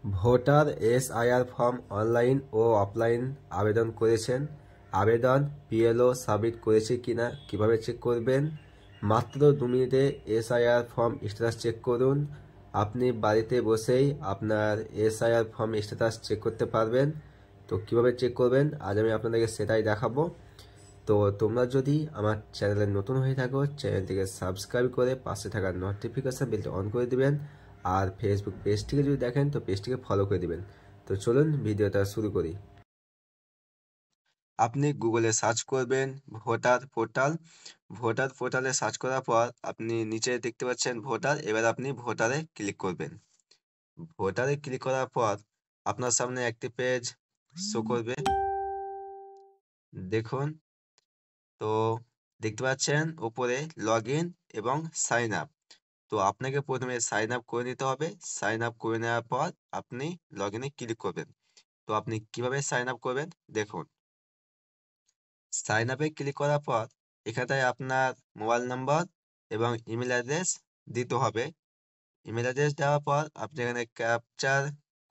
Voter SIR form online ও offline আবেদন করেছেন, আবেদন পিএলও সাবমিট করেছে কিনা কিভাবে চেক করবেন। মাত্র 2 মিনিটে এসআইআর ফর্ম স্ট্যাটাস চেক করুন। আপনি বাড়িতে বসেই আপনার এসআইআর ফর্ম স্ট্যাটাস চেক করতে পারবেন। তো কিভাবে চেক করবেন আজ আমি আপনাদেরকে সেটাই দেখাবো। তো তোমরা যদি আমার চ্যানেলে নতুন হয়ে থাকো চ্যানেলটিকে সাবস্ক্রাইব করে পাশে থাকা নোটিফিকেশন বেলটি অন করে দিবেন। আর ফেসবুক পেজটিকে যদি দেখেন তো পেজটিকে ফলো করে দিবেন। তো চলুন ভিডিওটা শুরু করি। আপনি গুগলে সার্চ করবেন ভোটার পোর্টাল। ভোটার পোর্টালে সার্চ করার পর আপনি নিচে দেখতে পাচ্ছেন ভোটার। এবার আপনি ভোটারে ক্লিক করবেন। ভোটারে ক্লিক করার পর আপনার সামনে একটি পেজ শো করবে। দেখুন, তো দেখতে পাচ্ছেন উপরে লগ ইন এবং সাইন আপ। তো আপনাকে প্রথমে সাইন আপ করে নিতে হবে। সাইন আপ করে নেওয়ার পর আপনি লগ ইনে ক্লিক করবেন। তো আপনি কিভাবে সাইন আপ করবেন দেখুন। সাইন আপে ক্লিক করার পর এখানটায় আপনার মোবাইল নাম্বার এবং ইমেল অ্যাড্রেস দিতে হবে। ইমেল অ্যাড্রেস দেওয়ার পর আপনি এখানে ক্যাপচার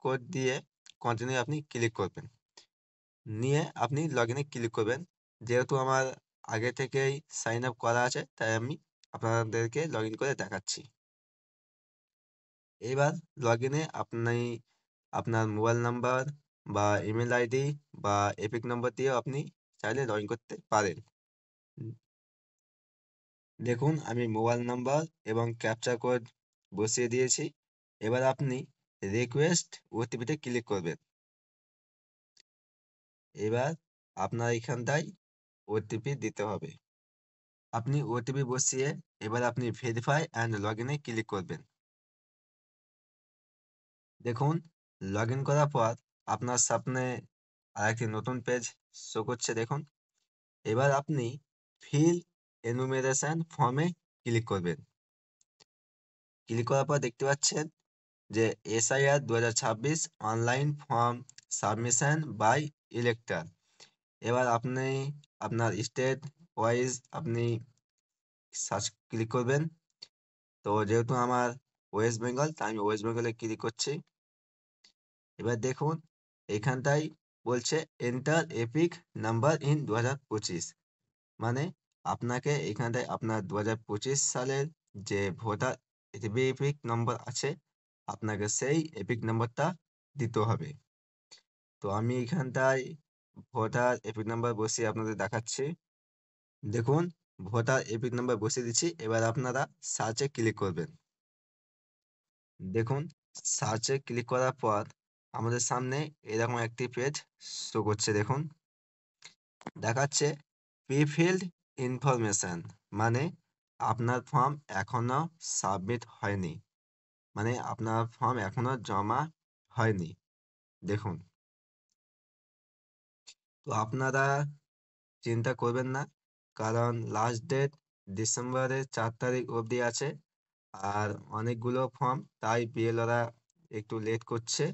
কোড দিয়ে কন্টিনিউ আপনি ক্লিক করবেন। নিয়ে আপনি লগ ইনে ক্লিক করবেন। যেহেতু আমার আগে থেকেই সাইন আপ করা আছে তাই আমি আপনাদেরকে লগ ইন করে দেখাচ্ছি। এবার লগ ইনে আপনি আপনার মোবাইল নাম্বার বা ইমেল আইডি বা এপিক নম্বর দিয়েও আপনি চাইলে লগ ইন করতে পারেন। দেখুন আমি মোবাইল নাম্বার এবং ক্যাপচা কোড বসিয়ে দিয়েছি। এবার আপনি রিকোয়েস্ট ওটিপিতে ক্লিক করবেন। এবার আপনার এখানটায় ওটিপি দিতে হবে। আপনি ওটিপি বসিয়ে এবার আপনি ভেরিফাই অ্যান্ড লগ ইনে ক্লিক করবেন। দেখুন লগ ইন করার পর আপনার সামনে আরেকটি নতুন পেজ শো করছে। দেখুন এবার আপনি ফিল এনুমেরেশন ফর্মে ক্লিক করবেন। ক্লিক করার পর দেখতে পাচ্ছেন যে SIR 2026 online form submission by elector. এবার আপনি আপনার স্টেট ওয়াইজ আপনি সার্চ ক্লিক করবেন। তো যেহেতু আমার ওয়েস্ট বেঙ্গল তাই আমি ওয়েস্ট বেঙ্গলে ক্লিক করছি। এবার দেখুন এখানটায় বলছে এন্টার এপিক নাম্বার ইন 2025, মানে আপনাকে এখানটায় আপনার 2025 সালের যে ভোটার এপিক নম্বর আছে আপনাকে সেই এপিক নাম্বারটা দিতে হবে। তো আমি এখানটায় ভোটার এপিক নাম্বার বসিয়ে আপনাদের দেখাচ্ছি। দেখুন ভোটার এপিক নাম্বার বসিয়ে দিচ্ছি। এবার আপনারা সার্চে ক্লিক করবেন। দেখুন সার্চে ক্লিক করার পর আমাদের সামনে এরকম একটি পেজ শো করছে। দেখুন দেখাচ্ছে প্রিফিল্ড ইনফরমেশন, মানে আপনার ফর্ম এখনো সাবমিট হয়নি, মানে আপনার ফর্ম এখনো জমা হয়নি। দেখুন, তো আপনারা চিন্তা করবেন না, কারণ লাস্ট ডেট ডিসেম্বরের 4 তারিখ অবধি আছে। আর অনেকগুলো ফর্ম তাই বিএলওরা একটু লেট করছে।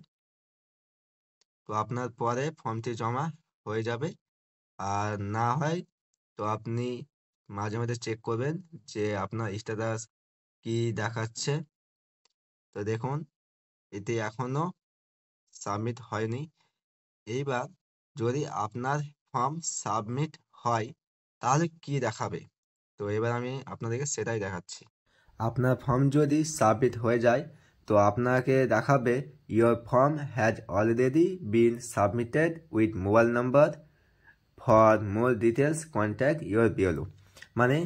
তো আপনার পরে ফর্মটি জমা হয়ে যাবে। আর না হয় তো আপনি মাঝে মাঝে চেক করবেন যে আপনার স্ট্যাটাস কি দেখাচ্ছে। তো দেখুন এটি এখনো সাবমিট হয়নি। এইবার যদি আপনার ফর্ম সাবমিট হয় তাহলে কি দেখাবে, তো এবার আমি আপনাদেরকে সেটাই দেখাচ্ছি। আপনার ফর্ম যদি সাবমিট হয়ে যায় তো আপনাকে দেখাবে your form has already been submitted with mobile number, for more details contact your BLO. মানে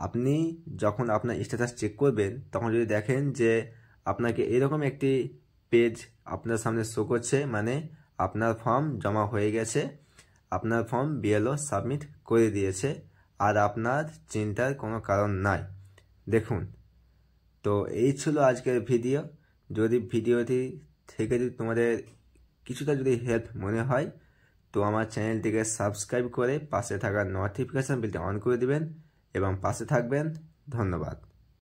আপনি যখন আপনার স্ট্যাটাস চেক করবেন তখন যদি দেখেন যে আপনাকে এরকম একটি পেজ আপনার সামনে শো করছে, মানে আপনার ফর্ম জমা হয়ে গেছে, আপনার ফর্ম বিএলও সাবমিট করে দিয়েছে, আর আপনার চিন্তার কোনো কারণ নাই। দেখুন, তো এই ছিল আজকের ভিডিও। যদি ভিডিওটি থেকে যদি তোমাদের কিছুটা যদি হেল্প মনে হয় তো আমার চ্যানেলটিকে সাবস্ক্রাইব করে পাশে থাকা নোটিফিকেশন বেলটি অন করে দিবেন এবং পাশে থাকবেন। ধন্যবাদ।